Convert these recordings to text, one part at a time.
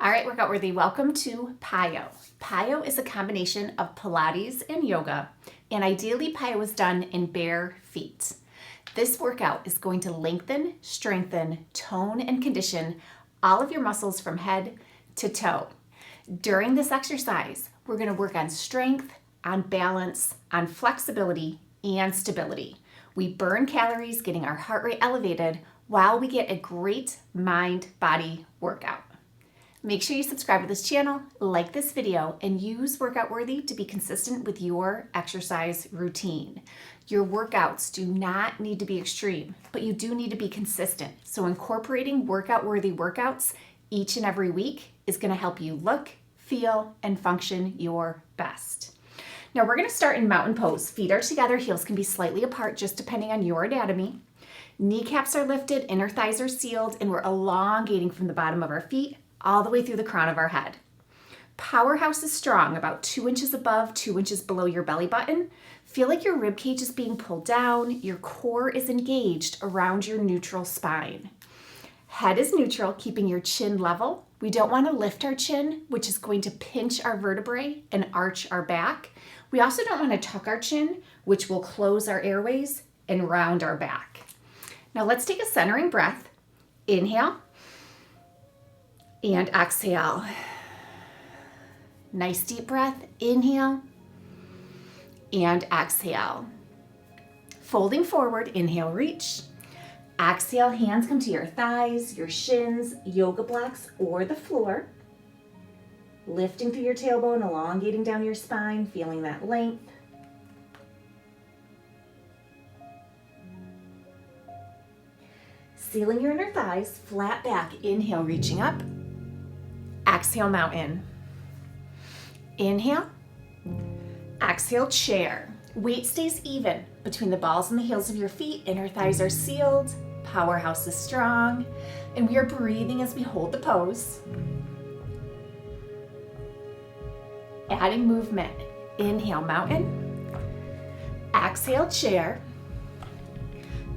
All right, workout worthy, welcome to PiYo. PiYo is a combination of Pilates and yoga, and ideally PiYo is done in bare feet. This workout is going to lengthen, strengthen, tone, and condition all of your muscles from head to toe. During this exercise, we're going to work on strength, on balance, on flexibility, and stability. We burn calories, getting our heart rate elevated while we get a great mind-body workout. Make sure you subscribe to this channel, like this video, and use Workout Worthy to be consistent with your exercise routine. Your workouts do not need to be extreme, but you do need to be consistent. So incorporating Workout Worthy workouts each and every week is going to help you look, feel, and function your best. Now we're going to start in mountain pose. Feet are together, heels can be slightly apart just depending on your anatomy. Kneecaps are lifted, inner thighs are sealed, and we're elongating from the bottom of our feet all the way through the crown of our head. Powerhouse is strong, about 2 inches above, 2 inches below your belly button. Feel like your rib cage is being pulled down, your core is engaged around your neutral spine. Head is neutral, keeping your chin level. We don't want to lift our chin, which is going to pinch our vertebrae and arch our back. We also don't want to tuck our chin, which will close our airways and round our back. Now let's take a centering breath. Inhale. And exhale. Nice deep breath. Inhale and exhale. Folding forward, inhale, reach. Exhale, hands come to your thighs, your shins, yoga blocks, or the floor. Lifting through your tailbone, elongating down your spine, feeling that length. Sealing your inner thighs, flat back. Inhale, reaching up. Exhale, mountain. Inhale. Exhale, chair. Weight stays even between the balls and the heels of your feet. Inner thighs are sealed. Powerhouse is strong. And we are breathing as we hold the pose. Adding movement. Inhale, mountain. Exhale, chair.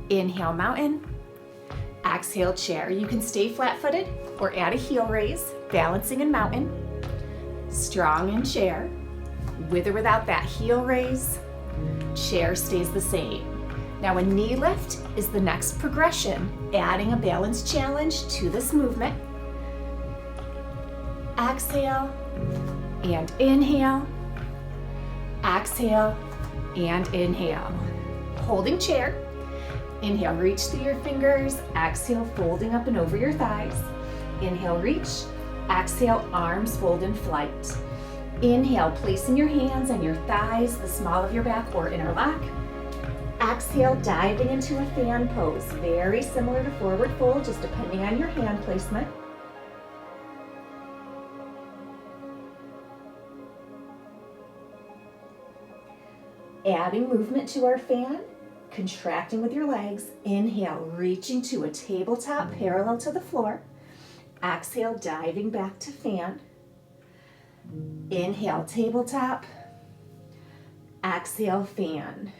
Inhale, mountain. Exhale, chair. You can stay flat-footed or add a heel raise, balancing in mountain. Strong in chair. With or without that heel raise, chair stays the same. Now a knee lift is the next progression, adding a balance challenge to this movement. Exhale and inhale. Exhale and inhale. Holding chair. Inhale, reach through your fingers. Exhale, folding up and over your thighs. Inhale, reach. Exhale, arms fold in flight. Inhale, placing your hands on your thighs, the small of your back, or interlock. Exhale, diving into a fan pose. Very similar to forward fold, just depending on your hand placement. Adding movement to our fan. Contracting with your legs. Inhale, reaching to a tabletop parallel to the floor. Exhale, diving back to fan. Inhale, tabletop. Exhale, fan.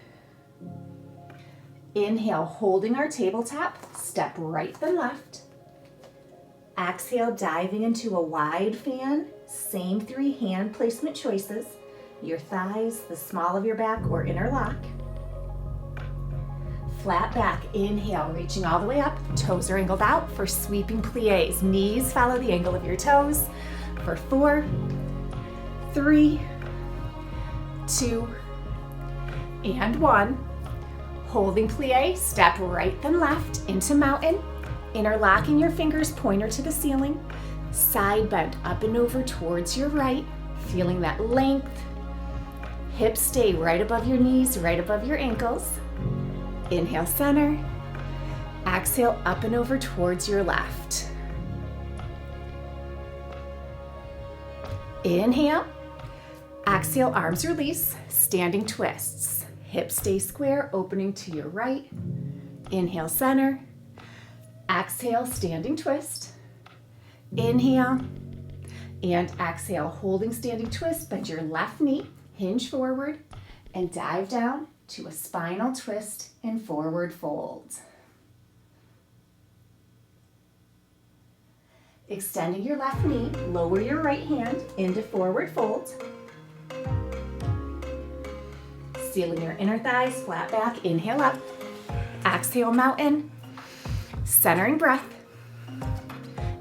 Inhale, holding our tabletop. Step right then left. Exhale, diving into a wide fan. Same 3 hand placement choices. Your thighs, the small of your back, or interlock. Flat back, inhale, reaching all the way up, toes are angled out for sweeping plies. Knees follow the angle of your toes for 4, 3, 2, and 1. Holding plie, step right then left into mountain, interlocking your fingers, pointer to the ceiling, side bend up and over towards your right, feeling that length. Hips stay right above your knees, right above your ankles. Inhale, center. Exhale, up and over towards your left. Inhale. Exhale, arms release, standing twists. Hips stay square, opening to your right. Inhale, center. Exhale, standing twist. Inhale. And exhale, holding standing twist. Bend your left knee, hinge forward, and dive down to a spinal twist and forward fold. Extending your left knee, lower your right hand into forward fold. Sealing your inner thighs, flat back, inhale up. Exhale, mountain. Centering breath.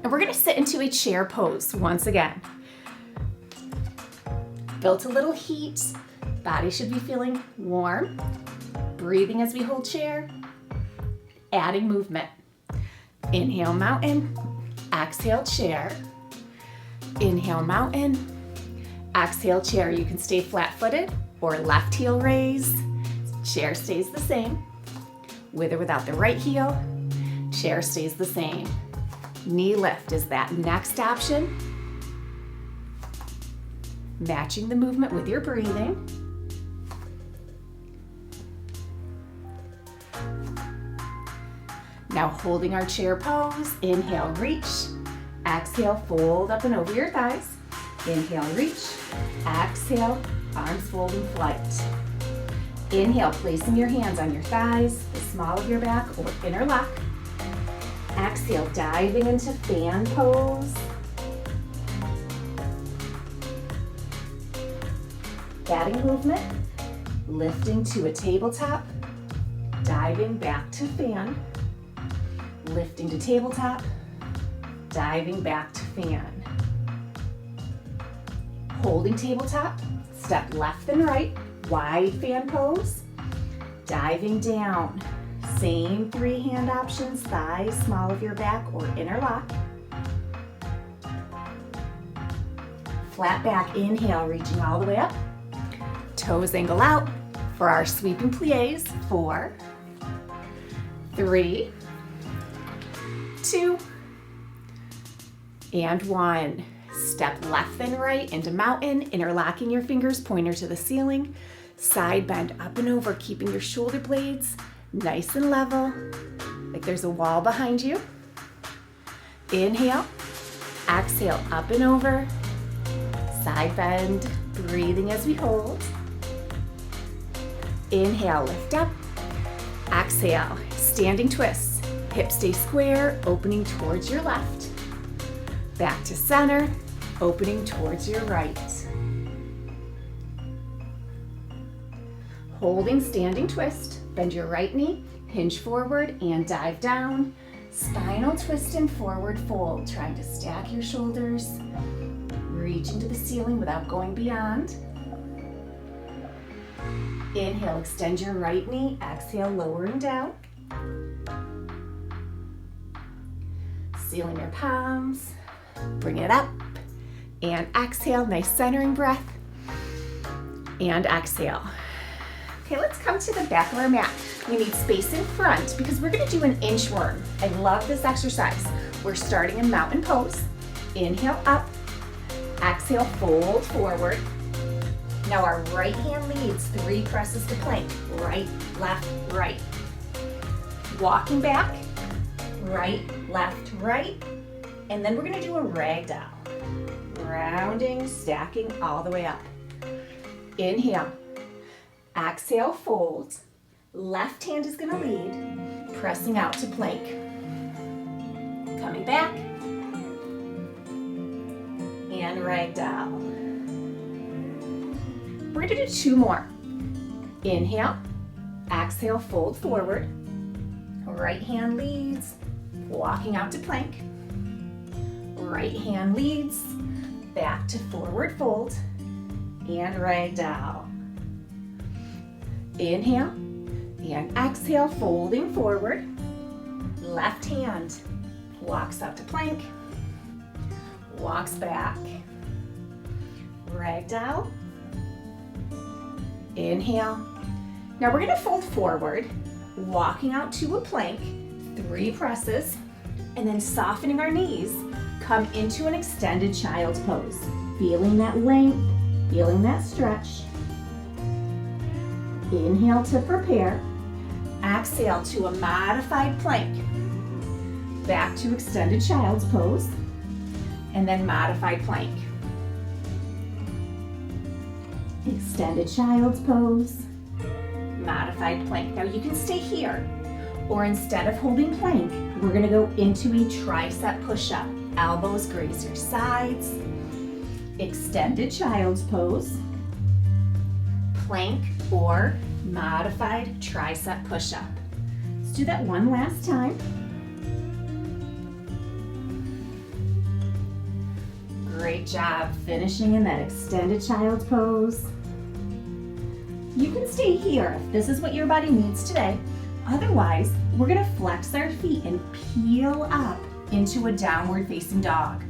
And we're gonna sit into a chair pose once again. Built a little heat. Body should be feeling warm. Breathing as we hold chair. Adding movement. Inhale, mountain. Exhale, chair. Inhale, mountain. Exhale, chair. You can stay flat-footed or left heel raise. Chair stays the same. With or without the right heel, chair stays the same. Knee lift is that next option. Matching the movement with your breathing. Now holding our chair pose, inhale, reach. Exhale, fold up and over your thighs. Inhale, reach. Exhale, arms fold in flight. Inhale, placing your hands on your thighs, the small of your back, or interlock. Exhale, diving into fan pose. Adding movement, lifting to a tabletop, diving back to fan. Lifting to tabletop, diving back to fan. Holding tabletop, step left and right, wide fan pose. Diving down, same 3 hand options, thighs, small of your back, or interlock. Flat back, inhale, reaching all the way up. Toes angle out for our sweeping plies. 4, 3, 2, and 1. Step left and right into mountain, interlocking your fingers, pointer to the ceiling. Side bend up and over, keeping your shoulder blades nice and level, like there's a wall behind you. Inhale, exhale, up and over. Side bend, breathing as we hold. Inhale, lift up. Exhale, standing twists. Hips stay square, opening towards your left. Back to center, opening towards your right. Holding standing twist, bend your right knee, hinge forward and dive down. Spinal twist and forward fold, trying to stack your shoulders, reaching to the ceiling without going beyond. Inhale, extend your right knee, exhale, lowering down. Sealing your palms, bring it up, and exhale, nice centering breath, and exhale. Okay, let's come to the back of our mat. We need space in front because we're gonna do an inchworm. I love this exercise. We're starting in mountain pose. Inhale up, exhale, fold forward. Now our right hand leads 3 presses to plank. Right, left, right. Walking back, right, left, right. And then we're gonna do a ragdoll. Rounding, stacking all the way up. Inhale, exhale, fold. Left hand is gonna lead, pressing out to plank. Coming back, and ragdoll. We're gonna do 2 more. Inhale, exhale, fold forward. Right hand leads, walking out to plank. Right hand leads, back to forward fold, and ragdoll. Inhale, and exhale, folding forward. Left hand walks up to plank, walks back. Ragdoll. Inhale. Now we're gonna fold forward, walking out to a plank, 3 presses, and then softening our knees, come into an extended child's pose. Feeling that length, feeling that stretch. Inhale to prepare. Exhale to a modified plank. Back to extended child's pose, and then modified plank. Extended child's pose, modified plank. Now you can stay here, or instead of holding plank, we're gonna go into a tricep push-up. Elbows graze your sides. Extended child's pose. Plank or modified tricep push-up. Let's do that one last time. Great job finishing in that extended child's pose. You can stay here if this is what your body needs today. Otherwise, we're gonna flex our feet and peel up into a downward facing dog.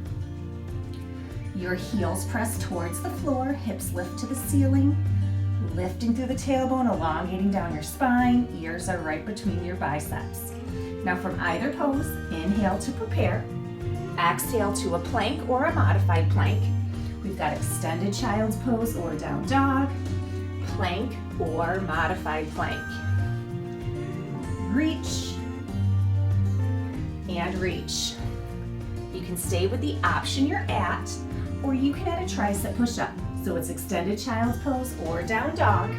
Your heels press towards the floor, hips lift to the ceiling, lifting through the tailbone, elongating down your spine, ears are right between your biceps. Now from either pose, inhale to prepare, exhale to a plank or a modified plank. We've got extended child's pose or down dog, plank or modified plank. Reach and reach. You can stay with the option you're at, or you can add a tricep push-up. So it's extended child's pose or down dog,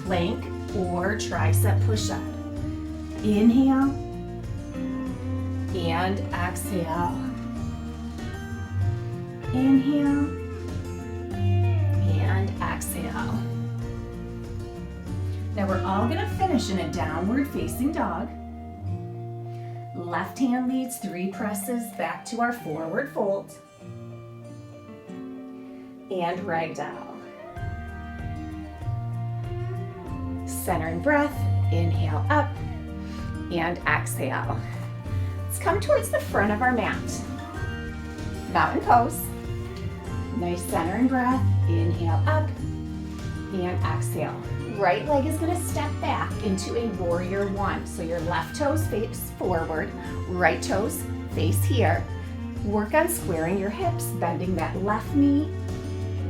plank or tricep push-up. Inhale and exhale. Inhale and exhale. Now we're all gonna finish in a downward facing dog. Left hand leads 3 presses back to our forward fold. And ragdoll. Centering breath, inhale up and exhale. Let's come towards the front of our mat. Mountain pose. Nice centering breath, inhale up and exhale. Right leg is gonna step back into a warrior one. So your left toes face forward, right toes face here. Work on squaring your hips, bending that left knee.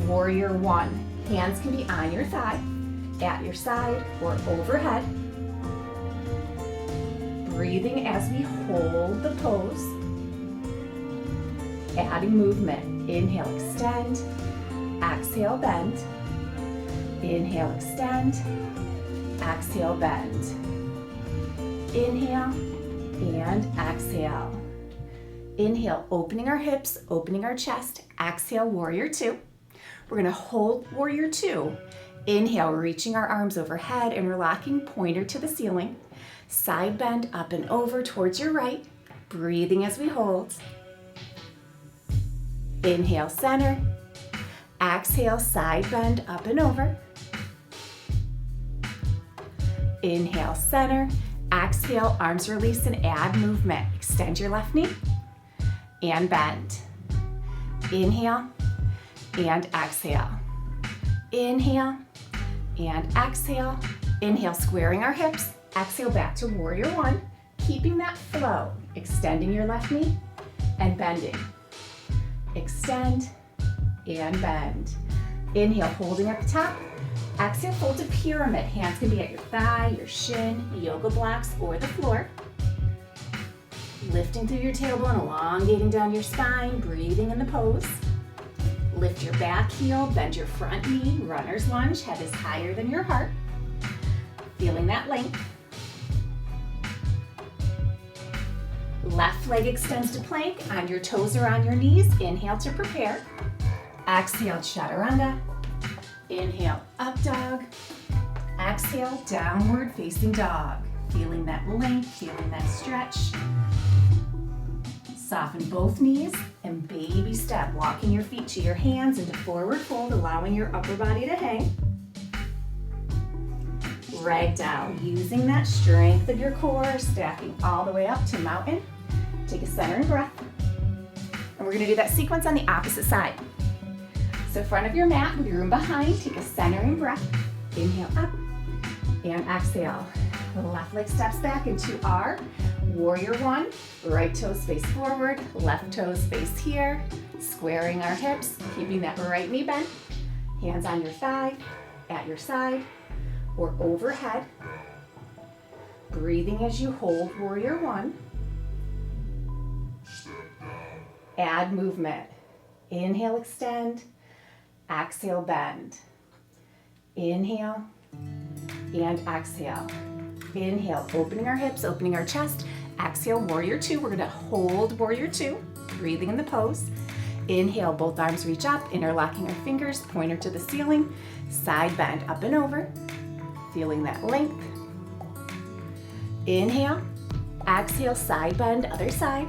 Warrior one. Hands can be on your thigh, at your side, or overhead. Breathing as we hold the pose. Adding movement. Inhale, extend. Exhale, bend. Inhale, extend. Exhale, bend. Inhale and exhale. Inhale, opening our hips, opening our chest. Exhale, warrior two. We're gonna hold warrior two. Inhale, reaching our arms overhead, interlocking pointer to the ceiling. Side bend up and over towards your right. Breathing as we hold. Inhale, center. Exhale, side bend up and over. Inhale, center. Exhale, arms release and add movement. Extend your left knee and bend. Inhale and exhale. Inhale and exhale. Inhale, squaring our hips. Exhale, back to warrior one. Keeping that flow. Extending your left knee and bending. Extend and bend. Inhale, holding at the top. Exhale, fold to pyramid. Hands can be at your thigh, your shin, yoga blocks, or the floor. Lifting through your tailbone, elongating down your spine, breathing in the pose. Lift your back heel, bend your front knee, runner's lunge, head is higher than your heart. Feeling that length. Left leg extends to plank, on your toes or on your knees. Inhale to prepare. Exhale, chaturanga. Inhale, up dog. Exhale, downward facing dog. Feeling that length, feeling that stretch. Soften both knees and baby step, walking your feet to your hands into forward fold, allowing your upper body to hang. Ragdoll, using that strength of your core, stacking all the way up to mountain. Take a centering breath. And we're gonna do that sequence on the opposite side. So front of your mat with your room behind, take a centering breath. Inhale up and exhale. The left leg steps back into our warrior one. Right toes face forward, left toes face here. Squaring our hips, keeping that right knee bent. Hands on your thigh, at your side, or overhead. Breathing as you hold warrior one. Add movement. Inhale, extend. Exhale, bend. Inhale and exhale. Inhale, opening our hips, opening our chest. Exhale, warrior two. We're gonna hold warrior two, breathing in the pose. Inhale, both arms reach up, interlocking our fingers, pointer to the ceiling, side bend up and over, feeling that length. Inhale, exhale, side bend, other side.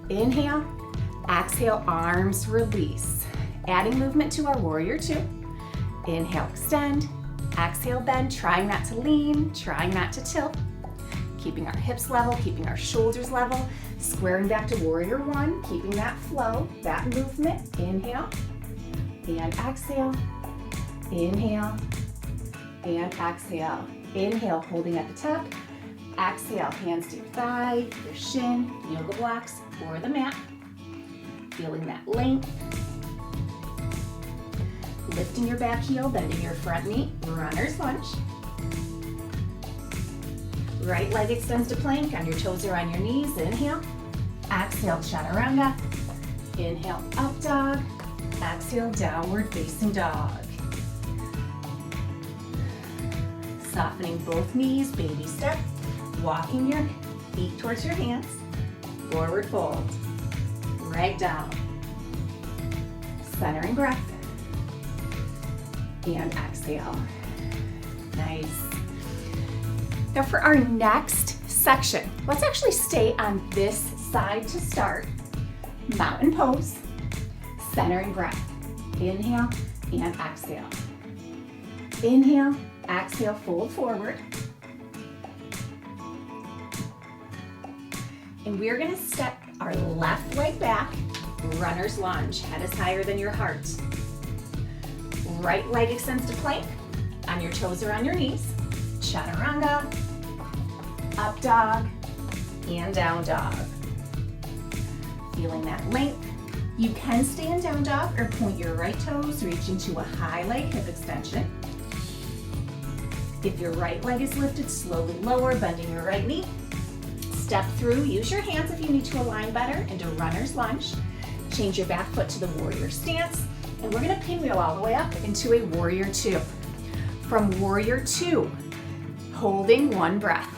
Inhale, exhale, arms release. Adding movement to our warrior two. Inhale, extend. Exhale, bend, trying not to lean, trying not to tilt. Keeping our hips level, keeping our shoulders level. Squaring back to warrior one, keeping that flow, that movement. Inhale and exhale. Inhale and exhale. Inhale, holding at the top. Exhale, hands to your thigh, your shin, yoga blocks, or the mat. Feeling that length. Lifting your back heel, bending your front knee, runner's lunge. Right leg extends to plank, on your toes or on your knees. Inhale. Exhale, chaturanga. Inhale, up dog. Exhale, downward facing dog. Softening both knees, baby step. Walking your feet towards your hands. Forward fold. Ragdoll. Centering breath. And exhale. Nice. Now for our next section, let's actually stay on this side to start. Mountain pose, centering breath. Inhale and exhale. Inhale, exhale, fold forward. And we're gonna step our left leg back, runner's lunge. Head is higher than your heart. Right leg extends to plank, on your toes or on your knees. Chaturanga, up dog, and down dog. Feeling that length. You can stay in down dog or point your right toes, reaching to a high leg hip extension. If your right leg is lifted, slowly lower, bending your right knee. Step through, use your hands if you need to align better, into runner's lunge. Change your back foot to the warrior stance, and we're gonna pinwheel all the way up into a warrior two. From warrior two, holding one breath.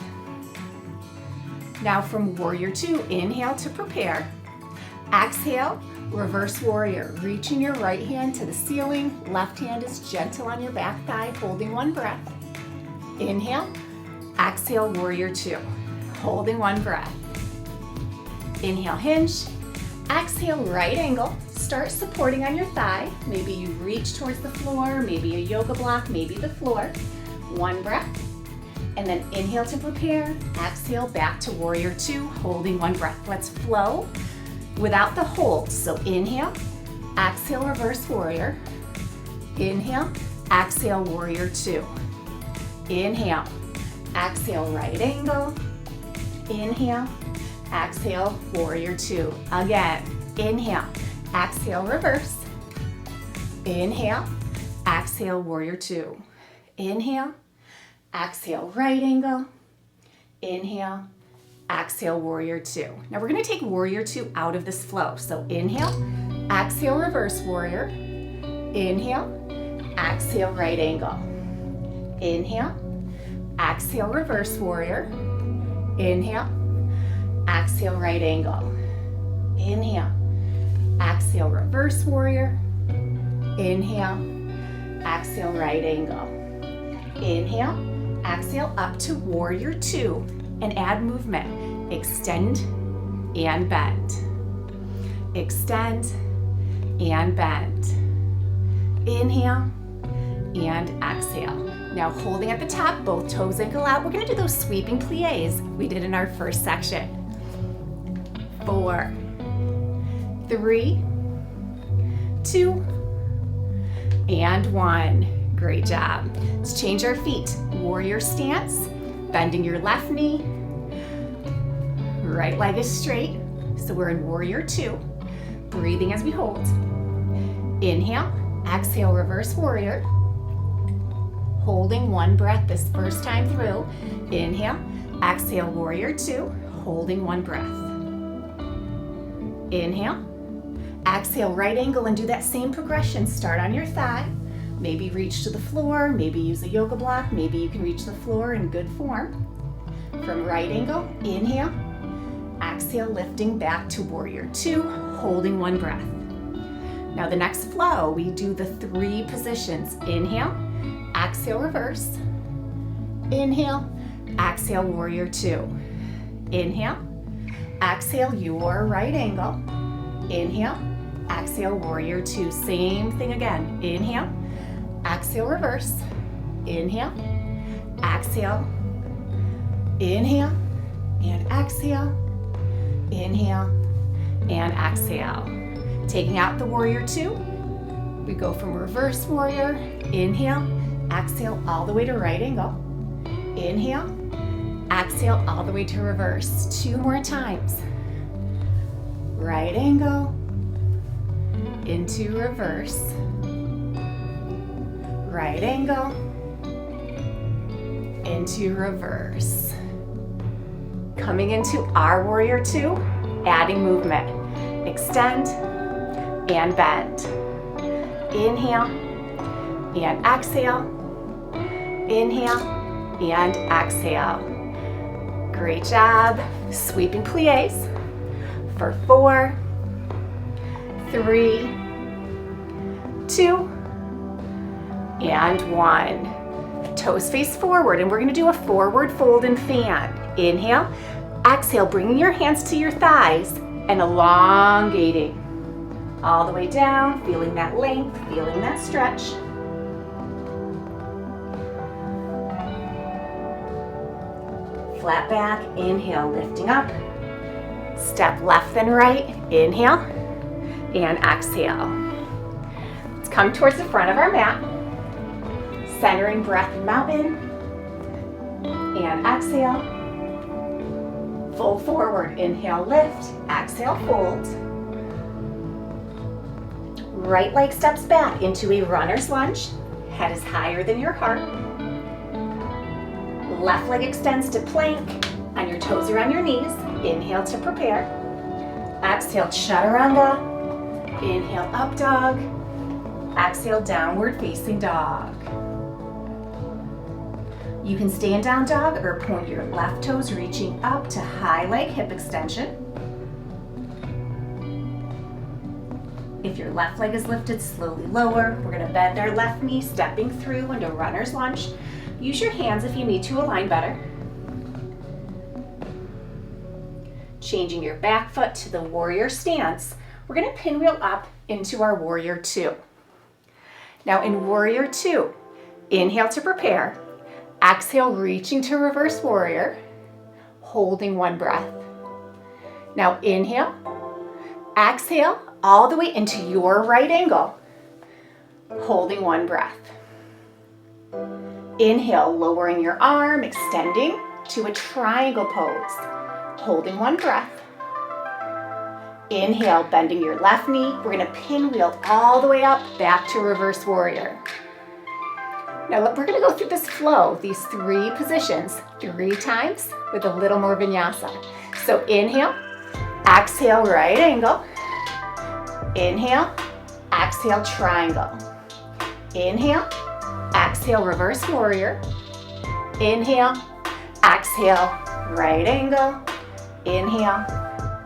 Now from warrior two, inhale to prepare. Exhale, reverse warrior. Reaching your right hand to the ceiling, left hand is gentle on your back thigh, holding one breath. Inhale, exhale, warrior two, holding one breath. Inhale, hinge. Exhale, right angle. Start supporting on your thigh. Maybe you reach towards the floor, maybe a yoga block, maybe the floor. One breath. And then inhale to prepare. Exhale, back to warrior two, holding one breath. Let's flow without the hold. So inhale, exhale, reverse warrior. Inhale, exhale, warrior two. Inhale, exhale, right angle. Inhale, exhale, warrior two. Again, inhale, exhale, reverse. Inhale, exhale, warrior two. Inhale, exhale, right angle. Inhale, exhale, warrior two. Now we're gonna take warrior two out of this flow. So inhale, exhale, reverse warrior. Inhale, exhale, right angle. Inhale, exhale, reverse warrior. Inhale, exhale, right angle. Inhale, exhale, reverse warrior. Inhale, exhale, right angle. Inhale, exhale, up to warrior two, and add movement. Extend and bend. Extend and bend. Inhale and exhale. Now holding at the top, both toes ankle out. We're gonna do those sweeping plies we did in our first section. 4, 3, 2, and 1. Great job. Let's change our feet. Warrior stance, bending your left knee. Right leg is straight. So we're in warrior two. Breathing as we hold. Inhale, exhale, reverse warrior. Holding one breath this first time through. Inhale, exhale, warrior two, holding one breath. Inhale, exhale, right angle, and do that same progression. Start on your thigh, Maybe reach to the floor, maybe use a yoga block, maybe you can reach the floor in good form. From right angle, inhale, exhale, lifting back to warrior two, holding one breath. Now the next flow, we do the 3 positions. Inhale, exhale, reverse. Inhale, exhale, warrior two. Inhale, exhale, your right angle. Inhale, exhale, warrior two. Same thing again. Inhale, exhale, reverse. Inhale, exhale, inhale, and exhale, inhale, and exhale. Taking out the warrior two, we go from reverse warrior, inhale, exhale, all the way to right angle. Inhale, exhale, all the way to reverse. 2 more times. Right angle, into reverse. Right angle, into reverse. Coming into our warrior two, adding movement. Extend and bend. Inhale and exhale. Inhale and exhale. Great job. Sweeping plies for 4, 3, 2, and 1. Toes face forward, and we're going to do a forward fold and fan. Inhale, exhale, bringing your hands to your thighs and elongating all the way down, feeling that length, feeling that stretch. Flat back, inhale, lifting up. Step left then right, inhale, and exhale. Let's come towards the front of our mat. Centering breath mountain, and exhale. Fold forward, inhale, lift, exhale, fold. Right leg steps back into a runner's lunge. Head is higher than your heart. Left leg extends to plank, and your toes are on your knees. Inhale to prepare. Exhale, chaturanga. Inhale, up dog. Exhale, downward facing dog. You can stay in down dog or point your left toes reaching up to high leg hip extension. If your left leg is lifted, slowly lower. We're going to bend our left knee, stepping through into runner's lunge. Use your hands if you need to align better. Changing your back foot to the warrior stance, we're going to pinwheel up into our warrior two. Now in warrior two, inhale to prepare. Exhale, reaching to reverse warrior, holding one breath. Now inhale, exhale, all the way into your right angle, holding one breath. Inhale, lowering your arm, extending to a triangle pose, holding one breath. Inhale, bending your left knee. We're going to pinwheel all the way up, back to reverse warrior. Now we're going to go through this flow, these 3 positions, 3 times with a little more vinyasa. So inhale, exhale, right angle. Inhale, exhale, triangle. Inhale, exhale, reverse warrior. Inhale, exhale, right angle. Inhale,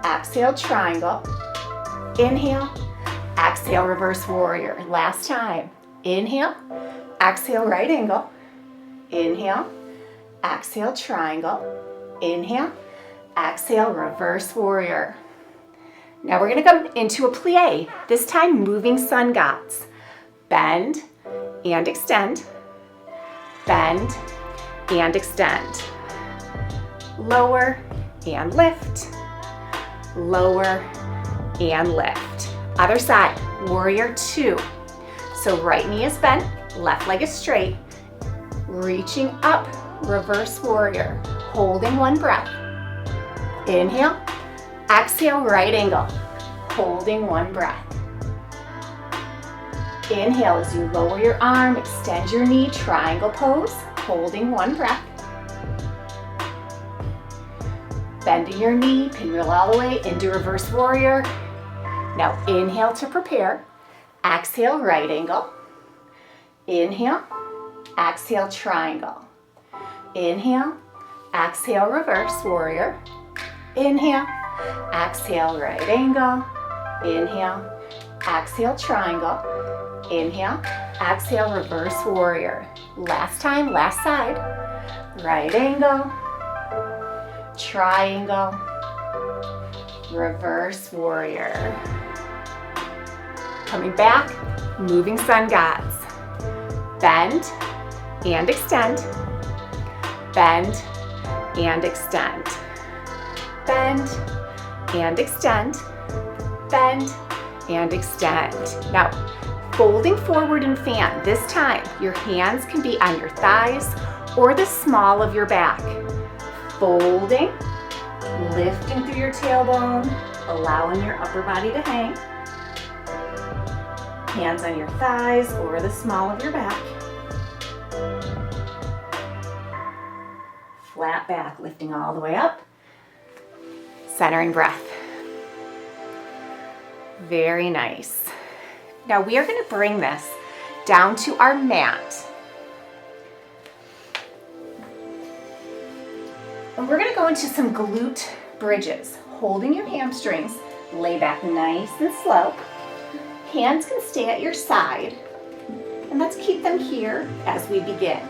exhale, triangle. Inhale, exhale, reverse warrior. Last time. Inhale, exhale, right angle. Inhale, exhale, triangle. Inhale, exhale, reverse warrior. Now we're going to come into a plie, this time moving sun gods. Bend and extend, bend and extend. Lower and lift, lower and lift. Other side, warrior two. So right knee is bent, left leg is straight, reaching up, reverse warrior, holding one breath. Inhale, exhale, right angle, holding one breath. Inhale as you lower your arm, extend your knee, triangle pose, holding one breath. Bending your knee, pinwheel all the way into reverse warrior. Now inhale to prepare. Exhale, right angle. Inhale, exhale, triangle. Inhale, exhale, reverse warrior. Inhale, exhale, right angle. Inhale, exhale, triangle. Inhale, exhale, reverse warrior. Last time, last side. Right angle, triangle, reverse warrior. Coming back, moving sun gods. Bend and extend. Bend and extend. Bend and extend. Bend and extend. Now, folding forward and fan. This time, your hands can be on your thighs or the small of your back. Folding, lifting through your tailbone, allowing your upper body to hang. Hands on your thighs or the small of your back. Flat back, lifting all the way up. Centering breath. Very nice. Now we are going to bring this down to our mat. And we're going to go into some glute bridges. Holding your hamstrings, lay back nice and slow. Hands can stay at your side. And let's keep them here as we begin.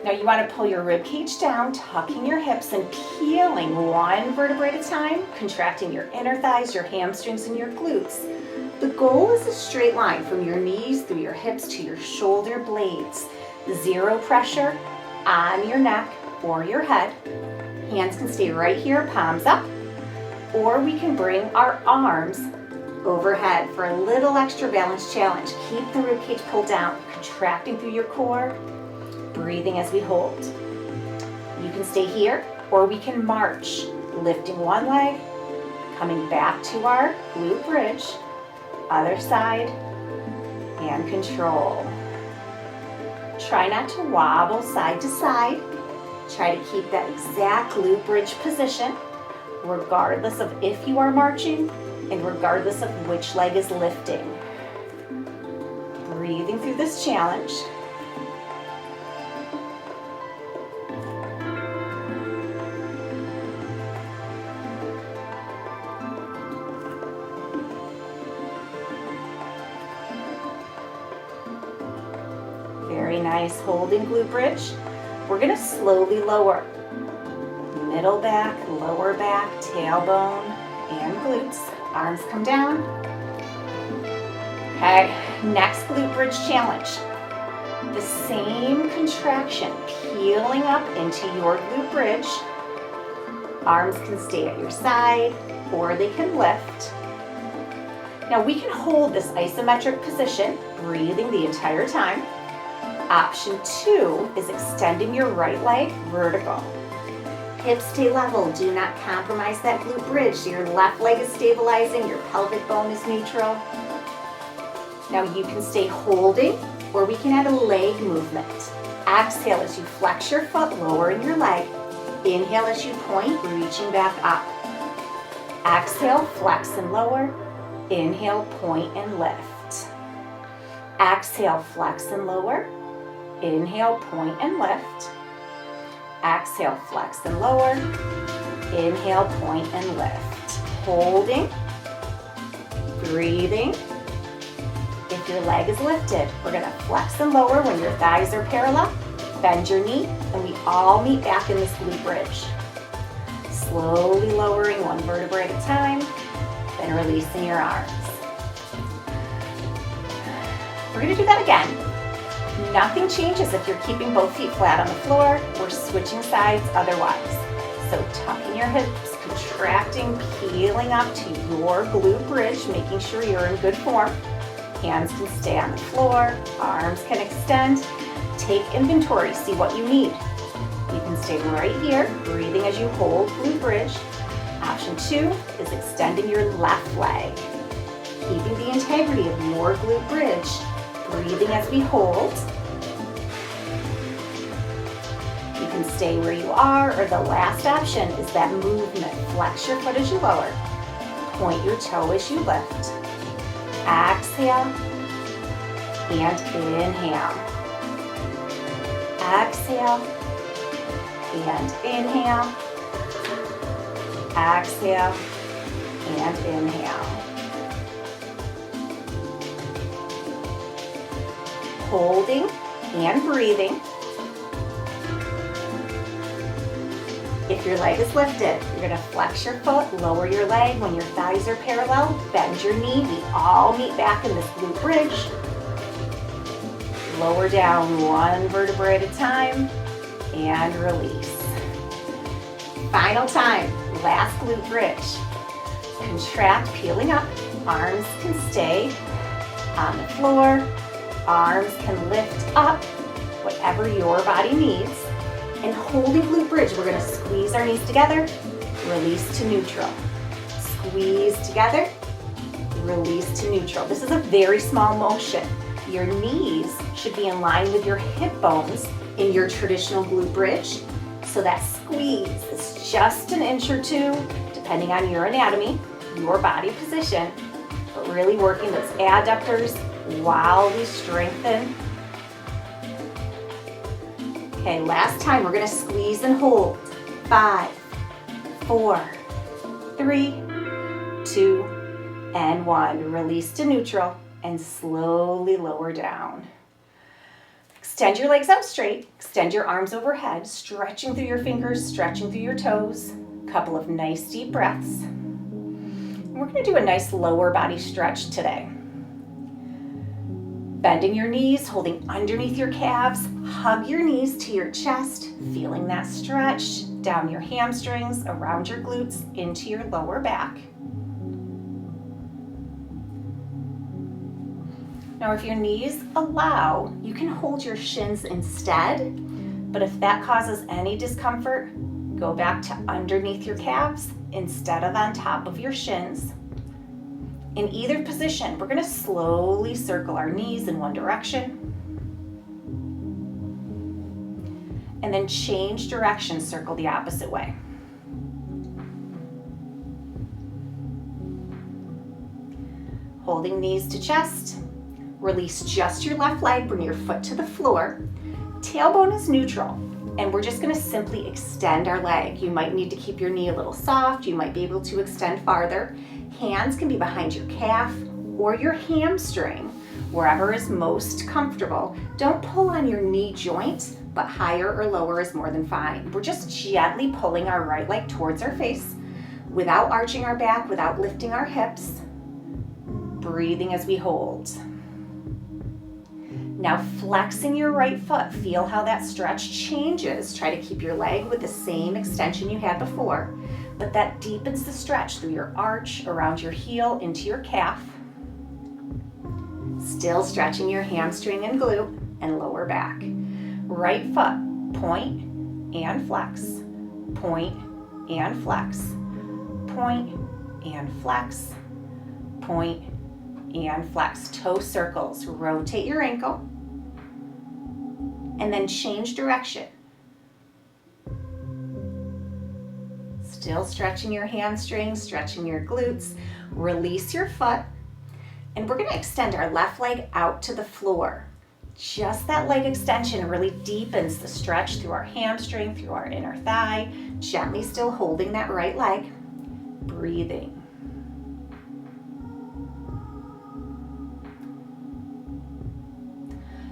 Now you want to pull your rib cage down, tucking your hips and peeling one vertebrae at a time, contracting your inner thighs, your hamstrings, and your glutes. The goal is a straight line from your knees through your hips to your shoulder blades. Zero pressure on your neck or your head. Hands can stay right here, palms up, or we can bring our arms overhead for a little extra balance challenge. Keep the rib cage pulled down, contracting through your core, breathing as we hold. You can stay here, or we can march, lifting one leg, coming back to our glute bridge, other side, and control. Try not to wobble side to side. Try to keep that exact glute bridge position, regardless of if you are marching and regardless of which leg is lifting. Breathing through this challenge. Very nice, holding glute bridge. We're going to slowly lower. Middle back, lower back, tailbone, and glutes. Arms come down. Okay, next glute bridge challenge. The same contraction, peeling up into your glute bridge. Arms can stay at your side, or they can lift. Now we can hold this isometric position, breathing the entire time. Option 2 is extending your right leg vertical. Hips stay level, do not compromise that glute bridge. Your left leg is stabilizing, your pelvic bone is neutral. Now you can stay holding, or we can add a leg movement. Exhale as you flex your foot, lowering your leg. Inhale as you point, reaching back up. Exhale, flex and lower. Inhale, point and lift. Exhale, flex and lower. Inhale, point and lift. Exhale, flex and lower. Inhale, point and lift. Holding. Breathing. If your leg is lifted, we're going to flex and lower when your thighs are parallel. Bend your knee, and we all meet back in this glute bridge. Slowly lowering one vertebrae at a time, then releasing your arms. We're going to do that again. Nothing changes if you're keeping both feet flat on the floor or switching sides otherwise. So tucking your hips, contracting, peeling up to your glute bridge, making sure you're in good form. Hands can stay on the floor, arms can extend. Take inventory, see what you need. You can stay right here, breathing as you hold glute bridge. Option 2 is extending your left leg. Keeping the integrity of your glute bridge. Breathing as we hold. You can stay where you are, or the last option is that movement. Flex your foot as you lower. Point your toe as you lift. Exhale and inhale. Exhale and inhale. Exhale and inhale. Holding and breathing. If your leg is lifted, you're going to flex your foot, lower your leg. When your thighs are parallel, bend your knee. We all meet back in this glute bridge. Lower down one vertebrae at a time and release. Final time, last glute bridge. Contract, peeling up. Arms can stay on the floor. Arms can lift up, whatever your body needs. And holding glute bridge, we're going to squeeze our knees together, release to neutral. Squeeze together, release to neutral. This is a very small motion. Your knees should be in line with your hip bones in your traditional glute bridge. So that squeeze is just an inch or two, depending on your anatomy, your body position, but really working those adductors while we strengthen. Okay, last time we're going to squeeze and hold. 5, 4, 3, 2, and 1. Release to neutral and slowly lower down. Extend your legs out straight. Extend your arms overhead, stretching through your fingers, stretching through your toes. A couple of nice deep breaths. And we're going to do a nice lower body stretch today. Bending your knees, holding underneath your calves. Hug your knees to your chest, feeling that stretch down your hamstrings, around your glutes, into your lower back. Now, if your knees allow, you can hold your shins instead, but if that causes any discomfort, go back to underneath your calves instead of on top of your shins. In either position, we're going to slowly circle our knees in one direction. And then change direction, circle the opposite way. Holding knees to chest. Release just your left leg, bring your foot to the floor. Tailbone is neutral, and we're just going to simply extend our leg. You might need to keep your knee a little soft. You might be able to extend farther. Hands can be behind your calf or your hamstring, wherever is most comfortable. Don't pull on your knee joint, but higher or lower is more than fine. We're just gently pulling our right leg towards our face without arching our back, without lifting our hips. Breathing as we hold. Now flexing your right foot, feel how that stretch changes. Try to keep your leg with the same extension you had before, but that deepens the stretch through your arch, around your heel, into your calf. Still stretching your hamstring and glute and lower back. Right foot, point and flex, point and flex, point and flex, point and flex. Toe circles, rotate your ankle, and then change direction. Still stretching your hamstrings, stretching your glutes. Release your foot, and we're going to extend our left leg out to the floor. Just that leg extension really deepens the stretch through our hamstring, through our inner thigh, gently still holding that right leg. Breathing.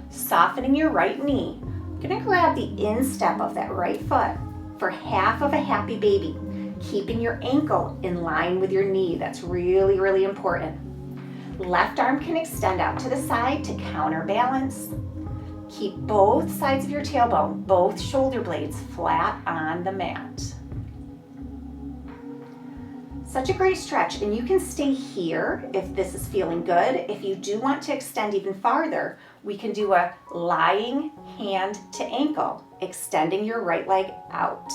Softening your right knee. You're going to grab the instep of that right foot for half of a happy baby, keeping your ankle in line with your knee. That's really, really important. Left arm can extend out to the side to counterbalance. Keep both sides of your tailbone, both shoulder blades flat on the mat. Such a great stretch, and you can stay here if this is feeling good. If you do want to extend even farther, we can do a lying hand to ankle, extending your right leg out.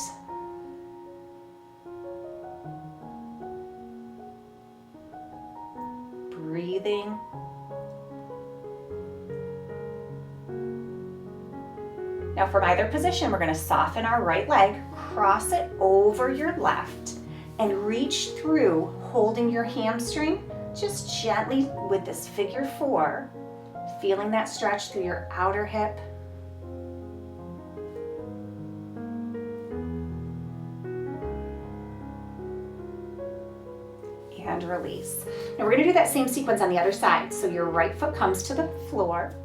Breathing. Now from either position, we're going to soften our right leg, cross it over your left, and reach through, holding your hamstring just gently with this figure 4, feeling that stretch through your outer hip. and release. Now we're gonna do that same sequence on the other side. So your right foot comes to the floor,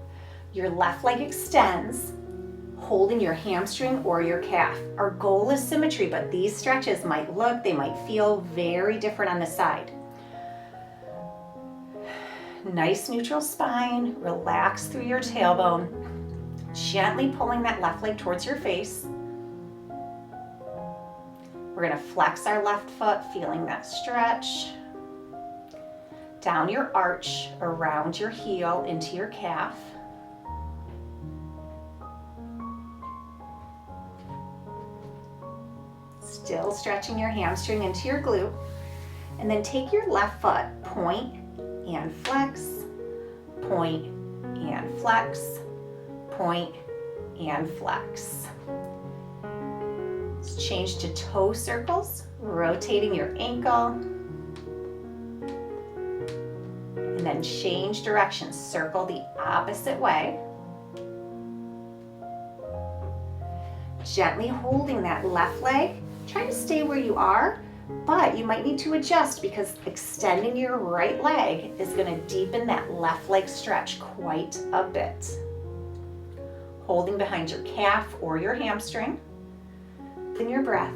your left leg extends, holding your hamstring or your calf. Our goal is symmetry, but these stretches might feel very different on the side. Nice neutral spine, relax through your tailbone, gently pulling that left leg towards your face. We're gonna flex our left foot, feeling that stretch. Down your arch, around your heel, into your calf. Still stretching your hamstring into your glute. And then take your left foot, point and flex, point and flex, point and flex. Let's change to toe circles, rotating your ankle. And then change direction, circle the opposite way. Gently holding that left leg, try to stay where you are, but you might need to adjust because extending your right leg is going to deepen that left leg stretch quite a bit. Holding behind your calf or your hamstring. In your breath.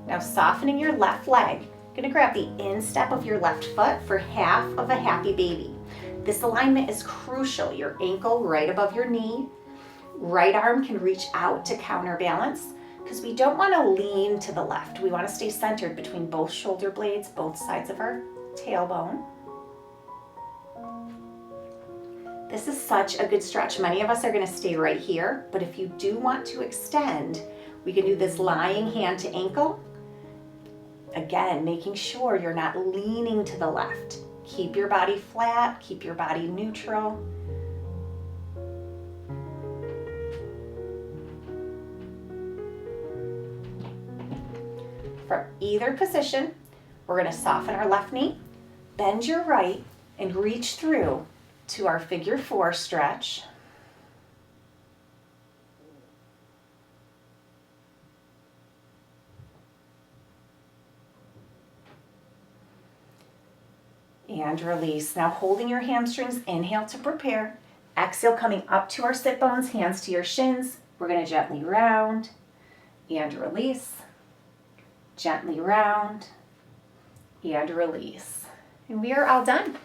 Now softening your left leg. Going to grab the instep of your left foot for half of a happy baby. This alignment is crucial. Your ankle right above your knee. Right arm can reach out to counterbalance because we don't want to lean to the left. We want to stay centered between both shoulder blades, both sides of our tailbone. This is such a good stretch. Many of us are going to stay right here, but if you do want to extend, we can do this lying hand to ankle. Again, making sure you're not leaning to the left. Keep your body flat, keep your body neutral. From either position, we're going to soften our left knee, bend your right, and reach through to our figure 4 stretch. And release. Now holding your hamstrings, inhale to prepare. Exhale, coming up to our sit bones, hands to your shins. We're going to gently round and release. Gently round and release. And we are all done.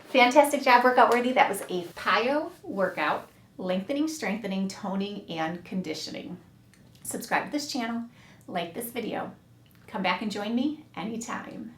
Fantastic job, workout worthy. That was a PiYo workout, lengthening, strengthening, toning, and conditioning. Subscribe to this channel, like this video. Come back and join me anytime.